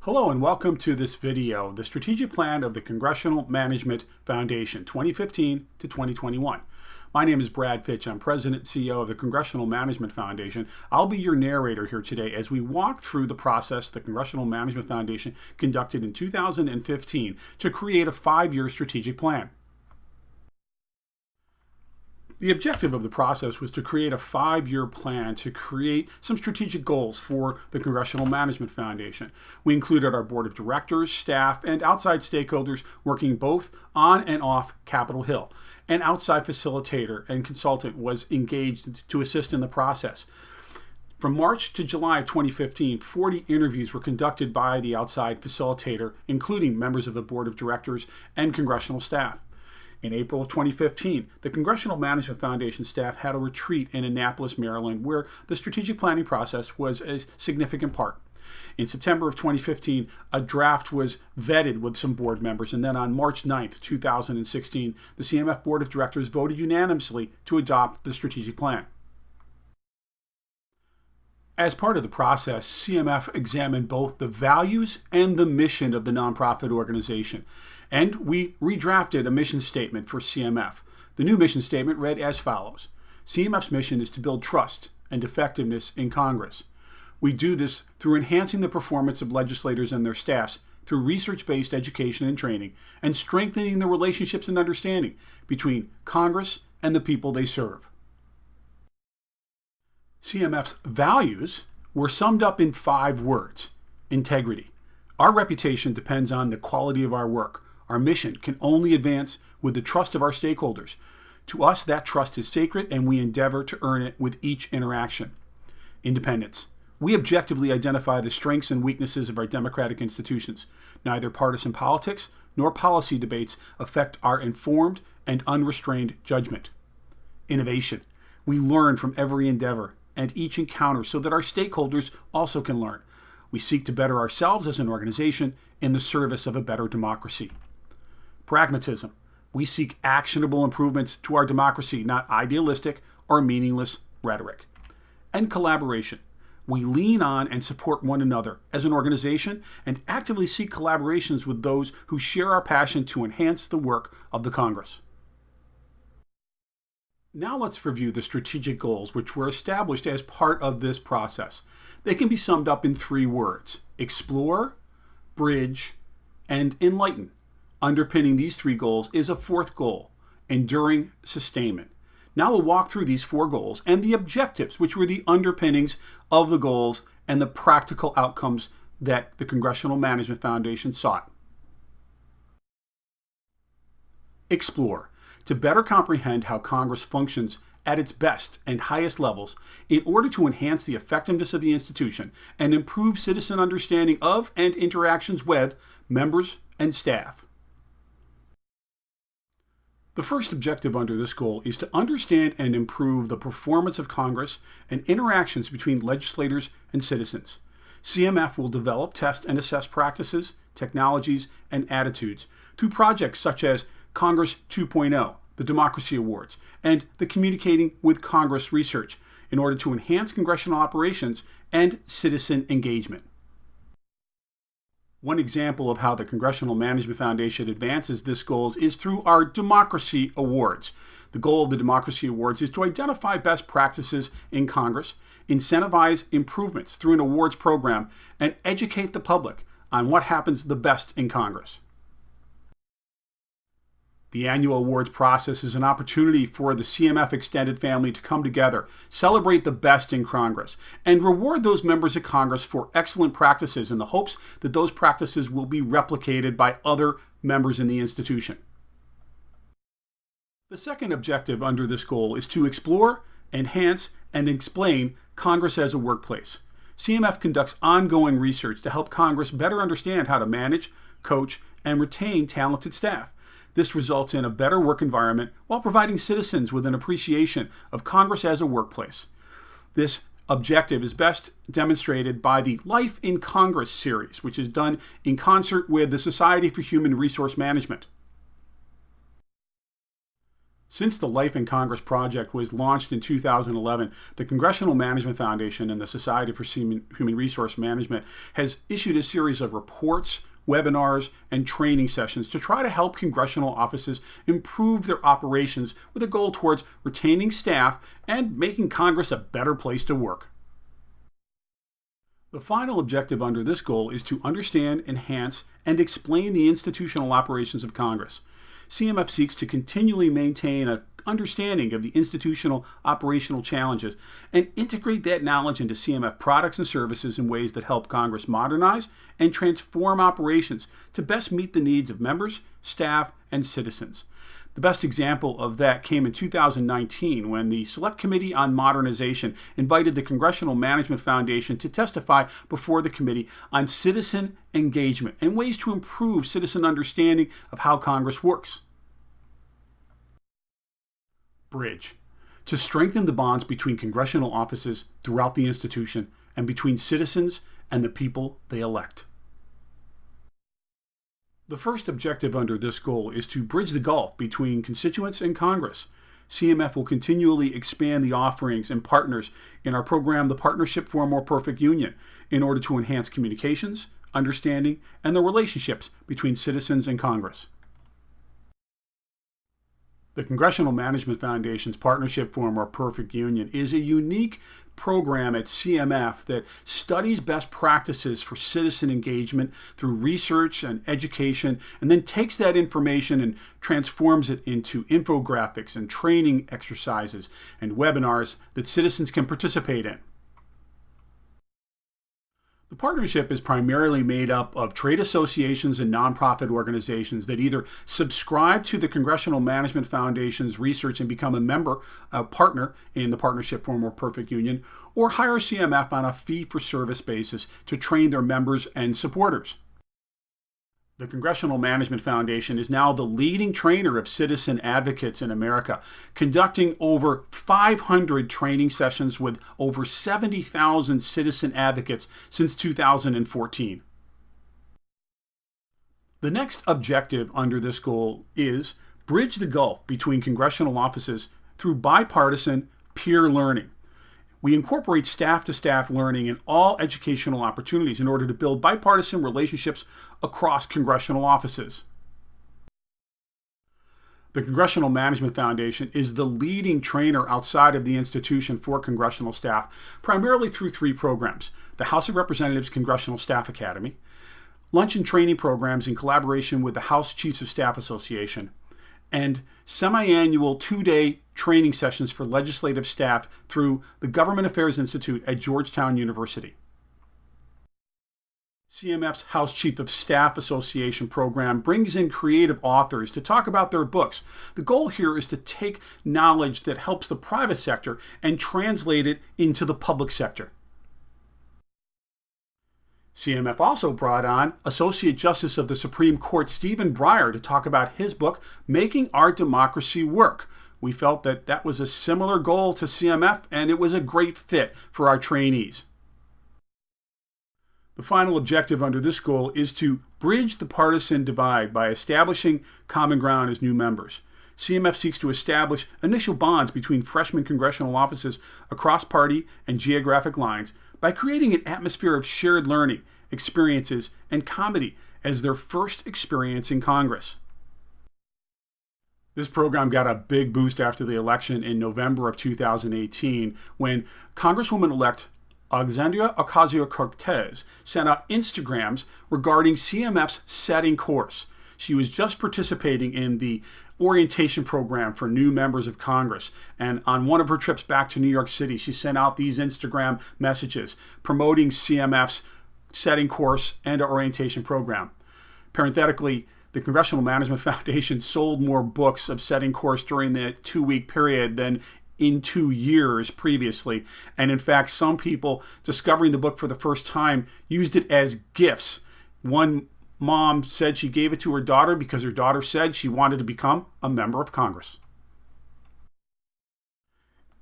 Hello and welcome to this video, the strategic plan of the Congressional Management Foundation 2015 to 2021. My name is Brad Fitch. I'm President and CEO of the Congressional Management Foundation. I'll be your narrator here today as we walk through the process the Congressional Management Foundation conducted in 2015 to create a 5-year strategic plan. The objective of the process was to create a 5-year plan to create some strategic goals for the Congressional Management Foundation. We included our board of directors, staff, and outside stakeholders working both on and off Capitol Hill. An outside facilitator and consultant was engaged to assist in the process. From March to July of 2015, 40 interviews were conducted by the outside facilitator, including members of the board of directors and congressional staff. In April of 2015, the Congressional Management Foundation staff had a retreat in Annapolis, Maryland, where the strategic planning process was a significant part. In September of 2015, a draft was vetted with some board members, and then on March 9th, 2016, the CMF Board of Directors voted unanimously to adopt the strategic plan. As part of the process, CMF examined both the values and the mission of the nonprofit organization, and we redrafted a mission statement for CMF. The new mission statement read as follows: CMF's mission is to build trust and effectiveness in Congress. We do this through enhancing the performance of legislators and their staffs through research-based education and training, and strengthening the relationships and understanding between Congress and the people they serve. CMF's values were summed up in 5 words: integrity. Our reputation depends on the quality of our work. Our mission can only advance with the trust of our stakeholders. To us, that trust is sacred, and we endeavor to earn it with each interaction. Independence. We objectively identify the strengths and weaknesses of our democratic institutions. Neither partisan politics nor policy debates affect our informed and unrestrained judgment. Innovation. We learn from every endeavor and each encounter so that our stakeholders also can learn. We seek to better ourselves as an organization in the service of a better democracy. Pragmatism. We seek actionable improvements to our democracy, not idealistic or meaningless rhetoric. And collaboration. We lean on and support one another as an organization and actively seek collaborations with those who share our passion to enhance the work of the Congress. Now let's review the strategic goals which were established as part of this process. They can be summed up in 3 words: explore, bridge, and enlighten. Underpinning these 3 goals is a 4th goal: enduring sustainment. Now we'll walk through these 4 goals and the objectives, which were the underpinnings of the goals and the practical outcomes that the Congressional Management Foundation sought. Explore. To better comprehend how Congress functions at its best and highest levels in order to enhance the effectiveness of the institution and improve citizen understanding of and interactions with members and staff. The first objective under this goal is to understand and improve the performance of Congress and interactions between legislators and citizens. CMF will develop, test, and assess practices, technologies, and attitudes through projects such as Congress 2.0, the Democracy Awards, and the Communicating with Congress research in order to enhance congressional operations and citizen engagement. One example of how the Congressional Management Foundation advances this goal is through our Democracy Awards. The goal of the Democracy Awards is to identify best practices in Congress, incentivize improvements through an awards program, and educate the public on what happens the best in Congress. The annual awards process is an opportunity for the CMF extended family to come together, celebrate the best in Congress, and reward those members of Congress for excellent practices in the hopes that those practices will be replicated by other members in the institution. The second objective under this goal is to explore, enhance, and explain Congress as a workplace. CMF conducts ongoing research to help Congress better understand how to manage, coach, and retain talented staff. This results in a better work environment while providing citizens with an appreciation of Congress as a workplace. This objective is best demonstrated by the Life in Congress series, which is done in concert with the Society for Human Resource Management. Since the Life in Congress project was launched in 2011, the Congressional Management Foundation and the Society for Human Resource Management has issued a series of reports, webinars, and training sessions to try to help congressional offices improve their operations with a goal towards retaining staff and making Congress a better place to work. The final objective under this goal is to understand, enhance, and explain the institutional operations of Congress. CMF seeks to continually maintain an understanding of the institutional operational challenges and integrate that knowledge into CMF products and services in ways that help Congress modernize and transform operations to best meet the needs of members, staff, and citizens. The best example of that came in 2019 when the Select Committee on Modernization invited the Congressional Management Foundation to testify before the committee on citizen engagement and ways to improve citizen understanding of how Congress works. Bridge. To strengthen the bonds between congressional offices throughout the institution and between citizens and the people they elect. The first objective under this goal is to bridge the gulf between constituents and Congress. CMF will continually expand the offerings and partners in our program, the Partnership for a More Perfect Union, in order to enhance communications, understanding, and the relationships between citizens and Congress. The Congressional Management Foundation's Partnership for a More Perfect Union is a unique program at CMF that studies best practices for citizen engagement through research and education, and then takes that information and transforms it into infographics and training exercises and webinars that citizens can participate in. The partnership is primarily made up of trade associations and nonprofit organizations that either subscribe to the Congressional Management Foundation's research and become a partner in the Partnership for a More Perfect Union, or hire CMF on a fee-for-service basis to train their members and supporters. The Congressional Management Foundation is now the leading trainer of citizen advocates in America, conducting over 500 training sessions with over 70,000 citizen advocates since 2014. The next objective under this goal is bridge the gulf between congressional offices through bipartisan peer learning. We incorporate staff-to-staff learning in all educational opportunities in order to build bipartisan relationships across congressional offices. The Congressional Management Foundation is the leading trainer outside of the institution for congressional staff, primarily through 3 programs: the House of Representatives Congressional Staff Academy, lunch and training programs in collaboration with the House Chiefs of Staff Association, and semi-annual 2-day training sessions for legislative staff through the Government Affairs Institute at Georgetown University. CMF's House Chief of Staff Association program brings in creative authors to talk about their books. The goal here is to take knowledge that helps the private sector and translate it into the public sector. CMF also brought on Associate Justice of the Supreme Court Stephen Breyer to talk about his book, Making Our Democracy Work. We felt that that was a similar goal to CMF, and it was a great fit for our trainees. The final objective under this goal is to bridge the partisan divide by establishing common ground as new members. CMF seeks to establish initial bonds between freshman congressional offices across party and geographic lines by creating an atmosphere of shared learning, experiences, and comedy as their first experience in Congress. This program got a big boost after the election in November of 2018 when Congresswoman-elect Alexandria Ocasio-Cortez sent out Instagrams regarding CMF's setting course. She was just participating in the orientation program for new members of Congress, and on one of her trips back to New York City, she sent out these Instagram messages promoting CMF's setting course and orientation program. Parenthetically, the Congressional Management Foundation sold more books of setting course during the 2-week period than in 2 years previously. And in fact, some people discovering the book for the first time used it as gifts. One mom said she gave it to her daughter because her daughter said she wanted to become a member of Congress.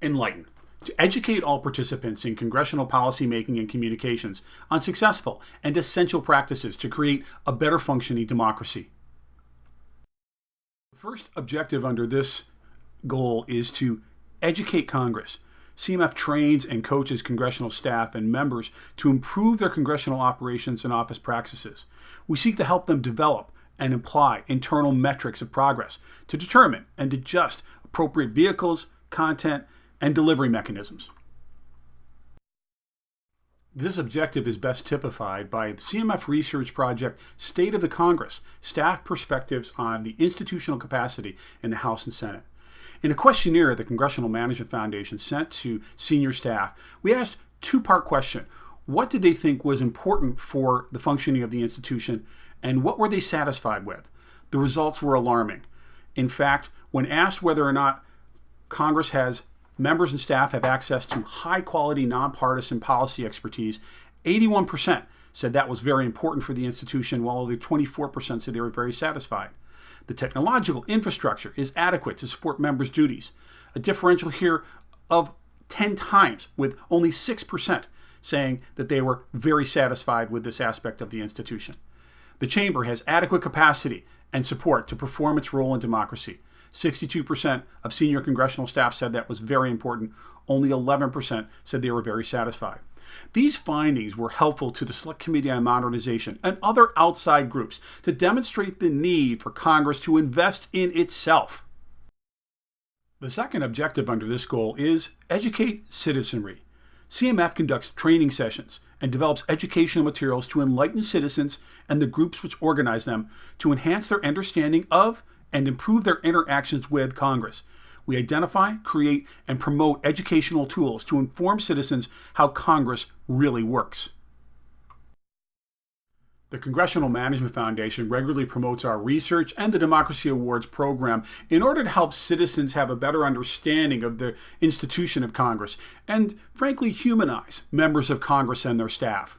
Enlighten. To educate all participants in congressional policymaking and communications on successful and essential practices to create a better functioning democracy. The first objective under this goal is to educate Congress. CMF trains and coaches congressional staff and members to improve their congressional operations and office practices. We seek to help them develop and apply internal metrics of progress to determine and adjust appropriate vehicles, content, and delivery mechanisms. This objective is best typified by the CMF research project State of the Congress, Staff Perspectives on the Institutional Capacity in the House and Senate. In a questionnaire the Congressional Management Foundation sent to senior staff, we asked a two-part question. What did they think was important for the functioning of the institution, and what were they satisfied with? The results were alarming. In fact, when asked whether or not Congress has members and staff have access to high-quality, nonpartisan policy expertise, 81% said that was very important for the institution, while only 24% said they were very satisfied. The technological infrastructure is adequate to support members' duties, a differential here of 10 times, with only 6% saying that they were very satisfied with this aspect of the institution. The chamber has adequate capacity and support to perform its role in democracy. 62% of senior congressional staff said that was very important. Only 11% said they were very satisfied. These findings were helpful to the Select Committee on Modernization and other outside groups to demonstrate the need for Congress to invest in itself. The second objective under this goal is educate citizenry. CMF conducts training sessions and develops educational materials to enlighten citizens and the groups which organize them to enhance their understanding of and improve their interactions with Congress. We identify, create, and promote educational tools to inform citizens how Congress really works. The Congressional Management Foundation regularly promotes our research and the Democracy Awards program in order to help citizens have a better understanding of the institution of Congress and, frankly, humanize members of Congress and their staff.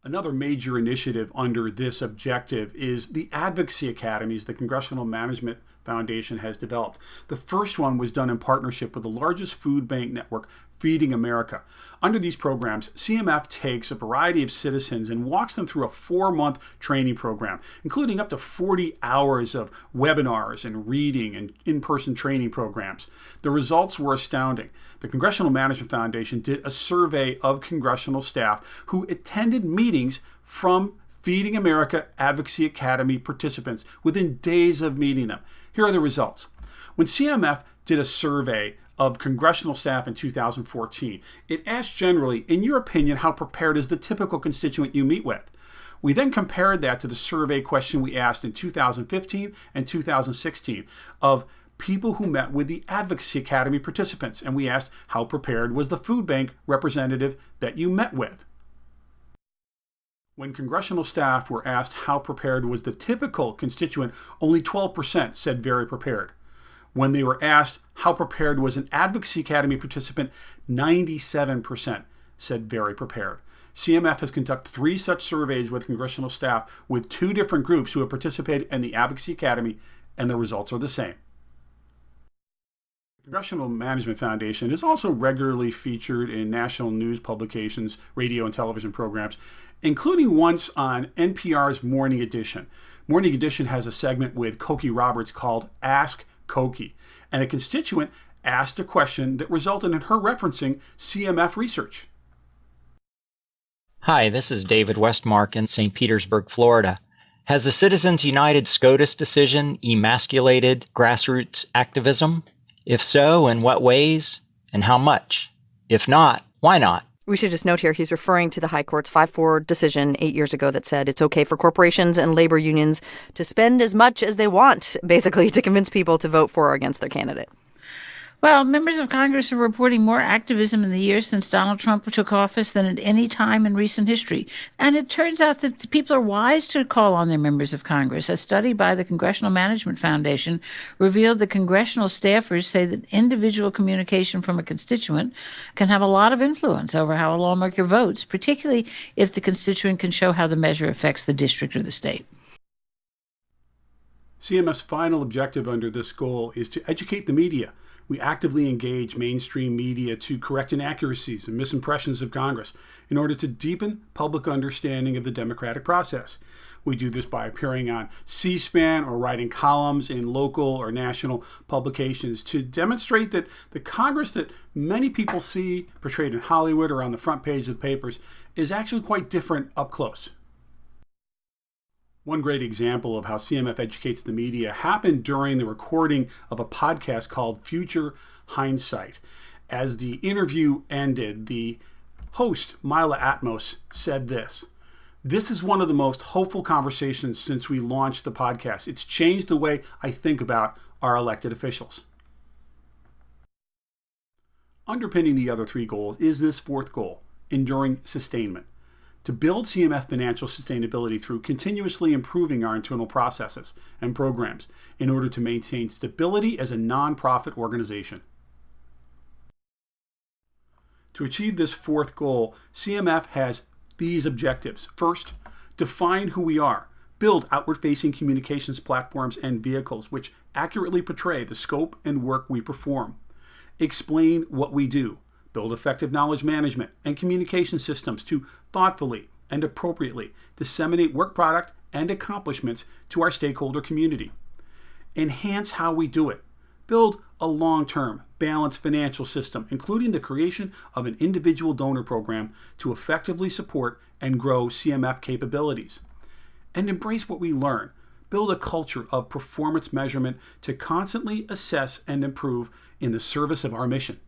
Another major initiative under this objective is the advocacy academies the Congressional Management Foundation has developed. The first one was done in partnership with the largest food bank network, Feeding America. Under these programs, CMF takes a variety of citizens and walks them through a 4-month training program, including up to 40 hours of webinars and reading and in-person training programs. The results were astounding. The Congressional Management Foundation did a survey of congressional staff who attended meetings from Feeding America Advocacy Academy participants within days of meeting them. Here are the results. When CMF did a survey of congressional staff in 2014, it asked generally, in your opinion, how prepared is the typical constituent you meet with? We then compared that to the survey question we asked in 2015 and 2016 of people who met with the Advocacy Academy participants, and we asked how prepared was the food bank representative that you met with. When congressional staff were asked how prepared was the typical constituent, only 12% said very prepared. When they were asked how prepared was an Advocacy Academy participant, 97% said very prepared. CMF has conducted 3 such surveys with congressional staff with 2 different groups who have participated in the Advocacy Academy, and the results are the same. The Congressional Management Foundation is also regularly featured in national news publications, radio and television programs, including once on NPR's Morning Edition. Morning Edition has a segment with Cokie Roberts called Ask Cokie, and a constituent asked a question that resulted in her referencing CMF research. Hi, this is David Westmark in St. Petersburg, Florida. Has the Citizens United SCOTUS decision emasculated grassroots activism? If so, in what ways and how much? If not, why not? We should just note here he's referring to the High Court's 5-4 decision 8 years ago that said it's okay for corporations and labor unions to spend as much as they want, basically, to convince people to vote for or against their candidate. Well, members of Congress are reporting more activism in the years since Donald Trump took office than at any time in recent history. And it turns out that people are wise to call on their members of Congress. A study by the Congressional Management Foundation revealed that congressional staffers say that individual communication from a constituent can have a lot of influence over how a lawmaker votes, particularly if the constituent can show how the measure affects the district or the state. CMF's final objective under this goal is to educate the media. We actively engage mainstream media to correct inaccuracies and misimpressions of Congress in order to deepen public understanding of the democratic process. We do this by appearing on C-SPAN or writing columns in local or national publications to demonstrate that the Congress that many people see portrayed in Hollywood or on the front page of the papers is actually quite different up close. One great example of how CMF educates the media happened during the recording of a podcast called Future Hindsight. As the interview ended, the host, Mila Atmos, said this: "This is one of the most hopeful conversations since we launched the podcast. It's changed the way I think about our elected officials." Underpinning the other three goals is this fourth goal, enduring sustainment. To build CMF financial sustainability through continuously improving our internal processes and programs in order to maintain stability as a nonprofit organization. To achieve this fourth goal, CMF has these objectives. First, define who we are. Build outward-facing communications platforms and vehicles which accurately portray the scope and work we perform. Explain what we do. Build effective knowledge management and communication systems to thoughtfully and appropriately disseminate work product and accomplishments to our stakeholder community. Enhance how we do it. Build a long-term, balanced financial system, including the creation of an individual donor program to effectively support and grow CMF capabilities. And embrace what we learn. Build a culture of performance measurement to constantly assess and improve in the service of our mission.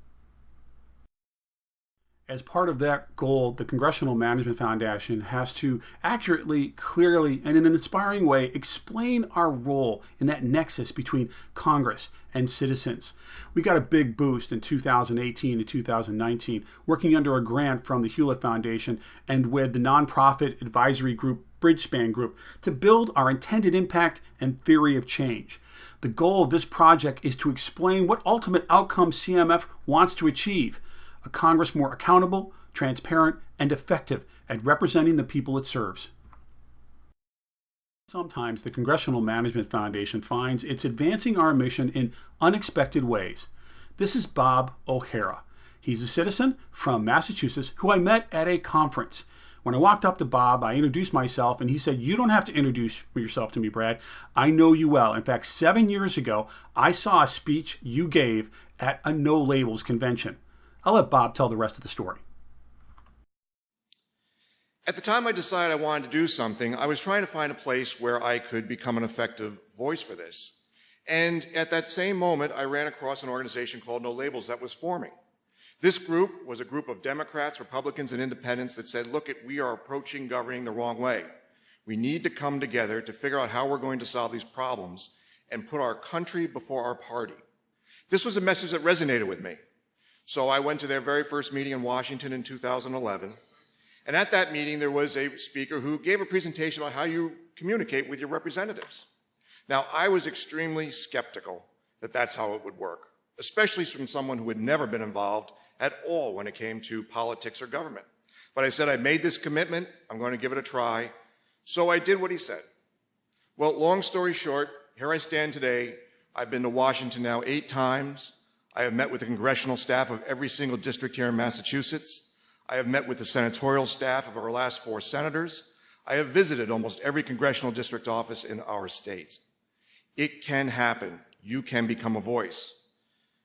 As part of that goal, the Congressional Management Foundation has to accurately, clearly, and in an inspiring way explain our role in that nexus between Congress and citizens. We got a big boost in 2018 to 2019, working under a grant from the Hewlett Foundation and with the nonprofit advisory group Bridgespan Group to build our intended impact and theory of change. The goal of this project is to explain what ultimate outcome CMF wants to achieve: a Congress more accountable, transparent, and effective at representing the people it serves. Sometimes the Congressional Management Foundation finds it's advancing our mission in unexpected ways. This is Bob O'Hara. He's a citizen from Massachusetts who I met at a conference. When I walked up to Bob, I introduced myself, and he said, "You don't have to introduce yourself to me, Brad. I know you well. In fact, 7 years ago, I saw a speech you gave at a No Labels convention." I'll let Bob tell the rest of the story. At the time I decided I wanted to do something, I was trying to find a place where I could become an effective voice for this. And at that same moment, I ran across an organization called No Labels that was forming. This group was a group of Democrats, Republicans, and independents that said, look, we are approaching governing the wrong way. We need to come together to figure out how we're going to solve these problems and put our country before our party. This was a message that resonated with me. So I went to their very first meeting in Washington in 2011. And at that meeting, there was a speaker who gave a presentation about how you communicate with your representatives. Now, I was extremely skeptical that that's how it would work, especially from someone who had never been involved at all when it came to politics or government. But I said, I made this commitment. I'm going to give it a try. So I did what he said. Well, long story short, here I stand today. I've been to Washington now 8 times. I have met with the congressional staff of every single district here in Massachusetts. I have met with the senatorial staff of our last 4 senators. I have visited almost every congressional district office in our state. It can happen. You can become a voice.